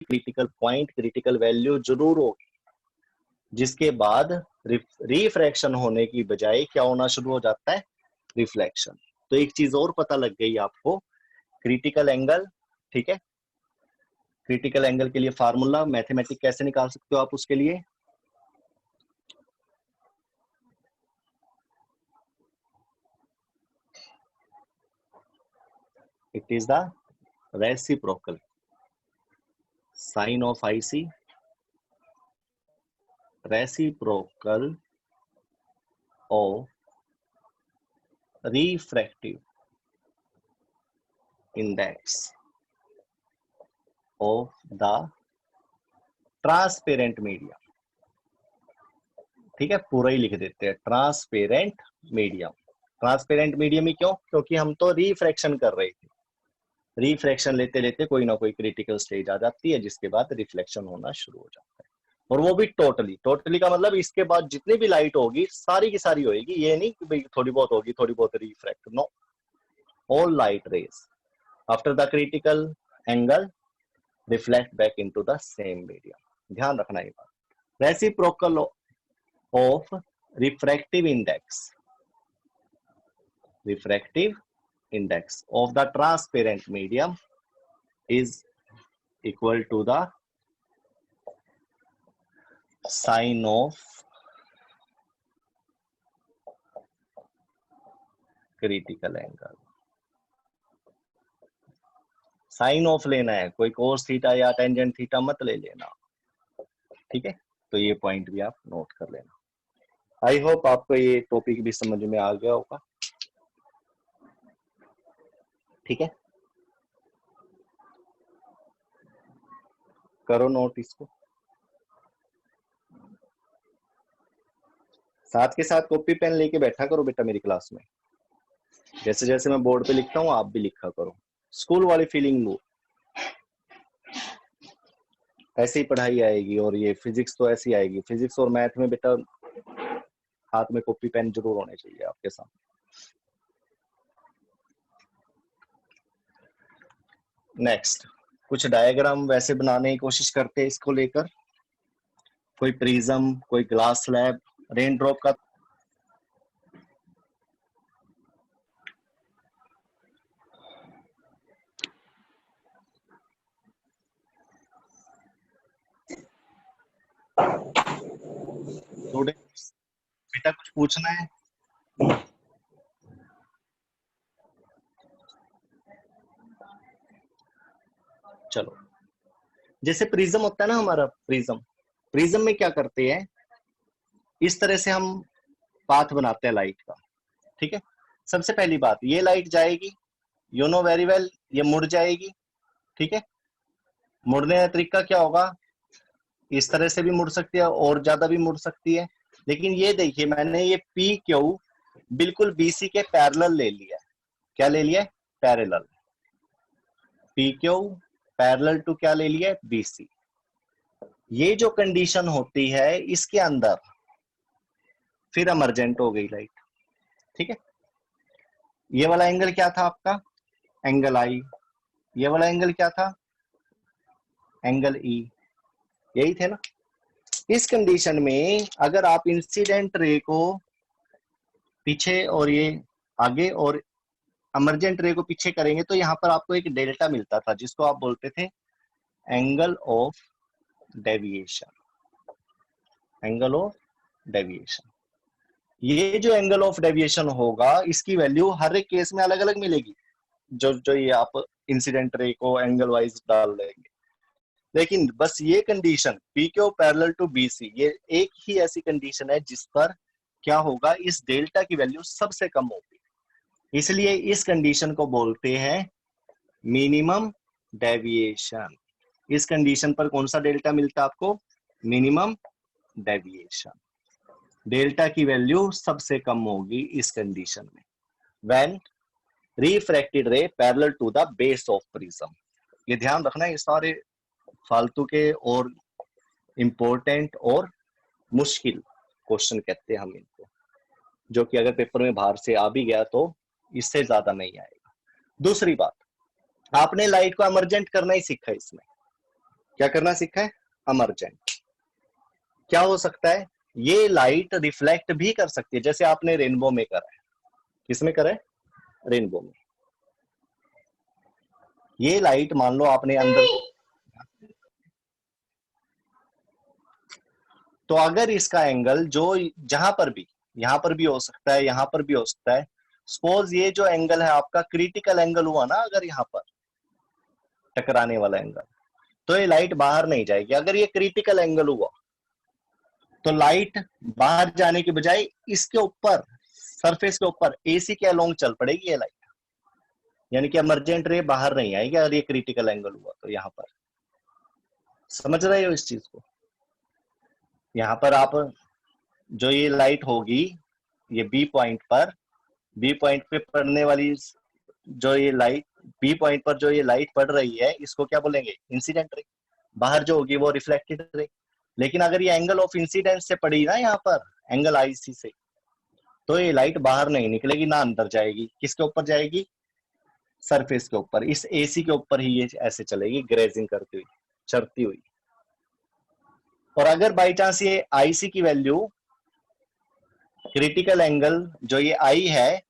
Critical point, critical value जरूर होगी, जिसके बाद रिफ्रैक्शन होने की बजाय क्या होना शुरू हो जाता है, रिफ्लेक्शन। तो एक चीज और पता लग गई आपको, क्रिटिकल एंगल, ठीक है। क्रिटिकल एंगल के लिए फार्मूला मैथमेटिक कैसे निकाल सकते हो आप उसके लिए, it is the reciprocal sine of IC, reciprocal of refractive index of the transparent medium, ठीक है, पूरा ही लिख देते हैं, ट्रांसपेरेंट मीडियम। ट्रांसपेरेंट मीडियम ही क्यों, क्योंकि हम तो रिफ्रैक्शन कर रहे थे, रिफ्रैक्शन लेते लेते कोई ना कोई क्रिटिकल स्टेज आ जाती है, जिसके बाद रिफ्लेक्शन होना शुरू हो जाता है, और वो भी टोटली। टोटली का मतलब इसके बाद जितनी भी लाइट होगी सारी की सारी होगी, ये नहीं कि भाई थोड़ी बहुत होगी, थोड़ी बहुत refract, no, all light rays after the critical angle reflect back into the same medium। ध्यान रखना ये बात, reciprocal of refractive index of the transparent medium is equal to the sine of critical angle। Sine of लेना है, कोई cos theta या tangent theta मत ले लेना, ठीक है। तो ये पॉइंट भी आप नोट कर लेना। आई होप आपको ये टॉपिक भी समझ में आ गया होगा, ठीक है। करो नोट इसको, साथ के साथ कॉपी पेन लेके बैठा करो बेटा मेरी क्लास में, जैसे जैसे मैं बोर्ड पे लिखता हूँ आप भी लिखा करो, स्कूल वाली फीलिंग लो, ऐसी पढ़ाई आएगी। और ये फिजिक्स तो ऐसी आएगी, फिजिक्स और मैथ में बेटा हाथ में कॉपी पेन जरूर होने चाहिए आपके साथ। नेक्स्ट कुछ डायग्राम वैसे बनाने की कोशिश करते हैं इसको लेकर, कोई प्रिज्म, कोई ग्लास स्लैब, रेन ड्रॉप का स्टूडेंट्स बेटा कुछ पूछना है, चलो। जैसे प्रिज्म होता है ना हमारा, प्रिज्म में क्या करते हैं, इस तरह से हम पाथ बनाते हैं लाइट का, ठीक है। सबसे पहली बात, ये लाइट जाएगी, यू नो वेरी वेल, ये मुड़ जाएगी, ठीक है। मुड़ने का तरीका क्या होगा, इस तरह से भी मुड़ सकती है और ज्यादा भी मुड़ सकती है, लेकिन ये देखिए मैंने ये पी क्यू बिल्कुल BC के पैरेलल ले लिया, क्या ले लिया, parallel, P Q parallel to क्या ले लिया, BC। ये जो कंडीशन होती है इसके अंदर फिर इमर्जेंट हो गई लाइट, ठीक है। ये वाला एंगल क्या था आपका, एंगल I, ये वाला एंगल क्या था, एंगल E, यही थे ना। इस कंडीशन में अगर आप इंसिडेंट रे को पीछे और ये आगे और इमर्जेंट रे को पीछे करेंगे तो यहाँ पर आपको एक डेल्टा मिलता था, जिसको आप बोलते थे angle of deviation, angle of deviation. ये जो एंगल ऑफ डेविएशन होगा इसकी वैल्यू हर एक केस में अलग अलग मिलेगी, जो जो ये आप इंसिडेंट रे को एंगल वाइज डाल देंगे, लेकिन बस ये condition P Q parallel to BC, ये एक ही ऐसी कंडीशन है जिस पर क्या होगा, इस डेल्टा की वैल्यू सबसे कम होगी, इसलिए इस कंडीशन को बोलते हैं मिनिमम डेविएशन। इस कंडीशन पर कौन सा डेल्टा मिलता है आपको, मिनिमम डेविएशन, डेल्टा की वैल्यू सबसे कम होगी इस कंडीशन में, when refracted ray parallel to the base of prism. ये ध्यान रखना, ये सारे फालतू के और इंपॉर्टेंट और मुश्किल क्वेश्चन कहते हैं हम इनको, जो कि अगर पेपर में बाहर से आ भी गया तो इससे ज्यादा नहीं आएगा। दूसरी बात, आपने लाइट को इमर्जेंट करना ही सीखा इसमें, क्या करना सीखा है? अमर्जेंट। क्या हो सकता है? ये लाइट रिफ्लेक्ट भी कर सकती है, जैसे आपने रेनबो में करा है। किसमें करा है? रेनबो में। ये लाइट मान लो आपने अंदर, तो अगर इसका एंगल जो जहां पर भी, यहां पर भी हो सकता है, यहां पर भी हो सकता है, सपोज ये जो एंगल है आपका क्रिटिकल एंगल हुआ ना, अगर यहां पर टकराने वाला एंगल, तो ये लाइट बाहर नहीं जाएगी। अगर ये क्रिटिकल एंगल हुआ तो लाइट बाहर जाने के बजाय इसके ऊपर, सरफेस के ऊपर एसी के अलोंग चल पड़ेगी ये लाइट, यानी कि इमरजेंट रे बाहर नहीं आएगी अगर ये क्रिटिकल एंगल हुआ तो। यहां पर समझ रहे हो इस चीज को? यहां पर आप जो ये लाइट होगी, ये बी पॉइंट पर, बी पॉइंट पे पड़ने वाली जो ये लाइट, बी पॉइंट पर जो ये लाइट पड़ रही है, इसको क्या बोलेंगे? Incident ray. बाहर जो होगी वो रिफ्लेक्टेड रे। लेकिन अगर ये एंगल ऑफ इंसिडेंस से पड़ी ना यहाँ पर, एंगल आईसी से, तो ये लाइट बाहर नहीं निकलेगी ना अंदर जाएगी। किसके ऊपर जाएगी? सरफेस के ऊपर, इस एसी के ऊपर ही ये ऐसे चलेगी, ग्रेजिंग करती हुई, चढ़ती हुई। और अगर बाई चांस ये आईसी की वैल्यू, क्रिटिकल एंगल जो ये आई है,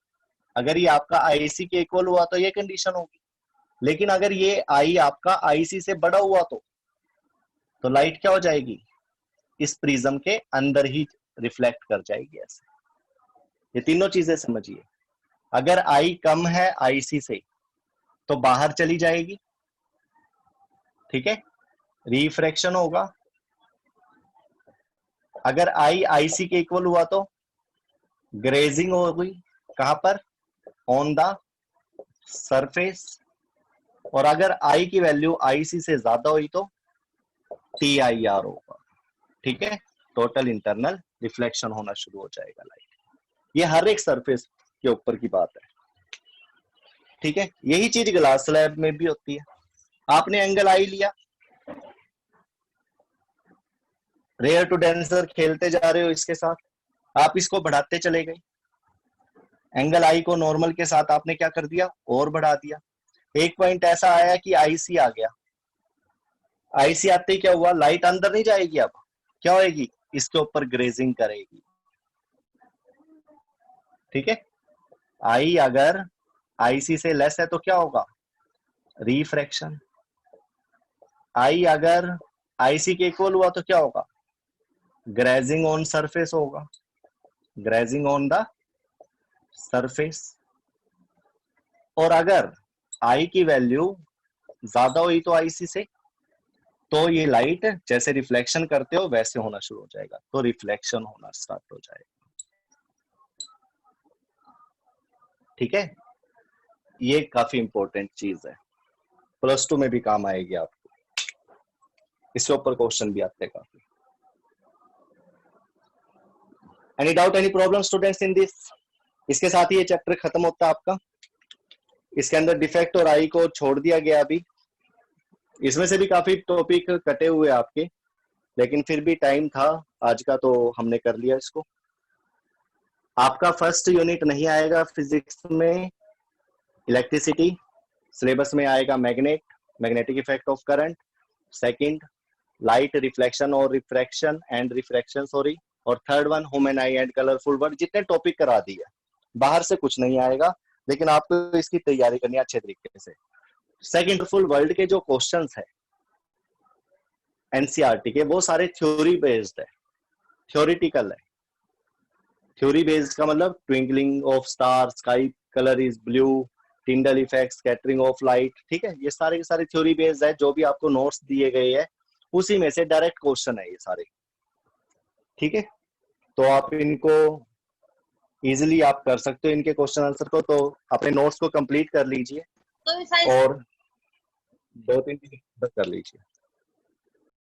अगर ये आपका आईसी के इक्वल हुआ तो ये कंडीशन होगी। लेकिन अगर ये आई आपका आईसी से बड़ा हुआ तो लाइट क्या हो जाएगी? इस प्रिज्म के अंदर ही रिफ्लेक्ट कर जाएगी ऐसे। ये तीनों चीजें समझिए। अगर आई कम है आईसी से तो बाहर चली जाएगी, ठीक है, रिफ्रैक्शन होगा। अगर आई आईसी के इक्वल हुआ तो ग्रेजिंग होगी। कहां पर? On the surface. और अगर आई की वैल्यू आईसी से ज्यादा हुई तो TIR होगा, ठीक है, टोटल इंटरनल रिफ्लेक्शन होना शुरू हो जाएगा लाइट। ये हर एक सरफेस के ऊपर की बात है, ठीक है। यही चीज ग्लास स्लैब में भी होती है। आपने एंगल आई लिया, रेयर टू डेंसर खेलते जा रहे हो इसके साथ, आप इसको बढ़ाते चले गए, एंगल आई को नॉर्मल के साथ आपने क्या कर दिया? और बढ़ा दिया। एक पॉइंट ऐसा आया कि आईसी आ गया। आईसी आते ही क्या हुआ? लाइट अंदर नहीं जाएगी, अब क्या होएगी? इसके ऊपर ग्रेजिंग करेगी, ठीक है। आई अगर आईसी से लेस है तो क्या होगा? रिफ्रैक्शन। आई अगर आईसी के इक्वल हुआ तो क्या होगा? ग्रेजिंग ऑन सरफेस होगा, ग्रेजिंग ऑन द सरफेस। और अगर आई की वैल्यू ज्यादा हुई तो आईसी से, तो ये लाइट जैसे रिफ्लेक्शन करते हो वैसे होना शुरू हो जाएगा, तो रिफ्लेक्शन होना स्टार्ट हो जाएगा, ठीक है। ये काफी इंपॉर्टेंट चीज है, +2 में भी काम आएगी आपको, इसके ऊपर क्वेश्चन भी आते हैं काफी। Any doubt, any problem students in this? इसके साथ ही ये चैप्टर खत्म होता है आपका। इसके अंदर डिफेक्ट और आई को छोड़ दिया गया अभी। इसमें से भी काफी टॉपिक कटे हुए आपके, लेकिन फिर भी टाइम था आज का तो हमने कर लिया इसको। आपका फर्स्ट यूनिट नहीं आएगा फिजिक्स में इलेक्ट्रिसिटी, सिलेबस में आएगा magnet, magnetic effect of current. Second light reflection और रिफ्रैक्शन एंड रिफ्रैक्शन सॉरी। और third one human I and colourful world. जितने टॉपिक करा दिए, बाहर से कुछ नहीं आएगा, लेकिन आपको इसकी तैयारी करनी है अच्छे तरीके से। सेकंड फुल वर्ल्ड के जो क्वेश्चंस है एनसीईआरटी के, वो सारे थ्योरी बेस्ड है, थ्योरिटिकल है। थ्योरी बेस्ड का मतलब twinkling of star, sky colour is blue, Tyndall effect, scattering of light, ठीक है। ये सारे के सारे थ्योरी बेस्ड है, जो भी आपको नोट्स दिए गए हैं उसी में से डायरेक्ट क्वेश्चन है ये सारे, ठीक है। तो आप इनको इजीली आप कर सकते हो इनके क्वेश्चन आंसर को। तो अपने नोट्स को कंप्लीट कर लीजिए और 2-3 दिन कर लीजिए।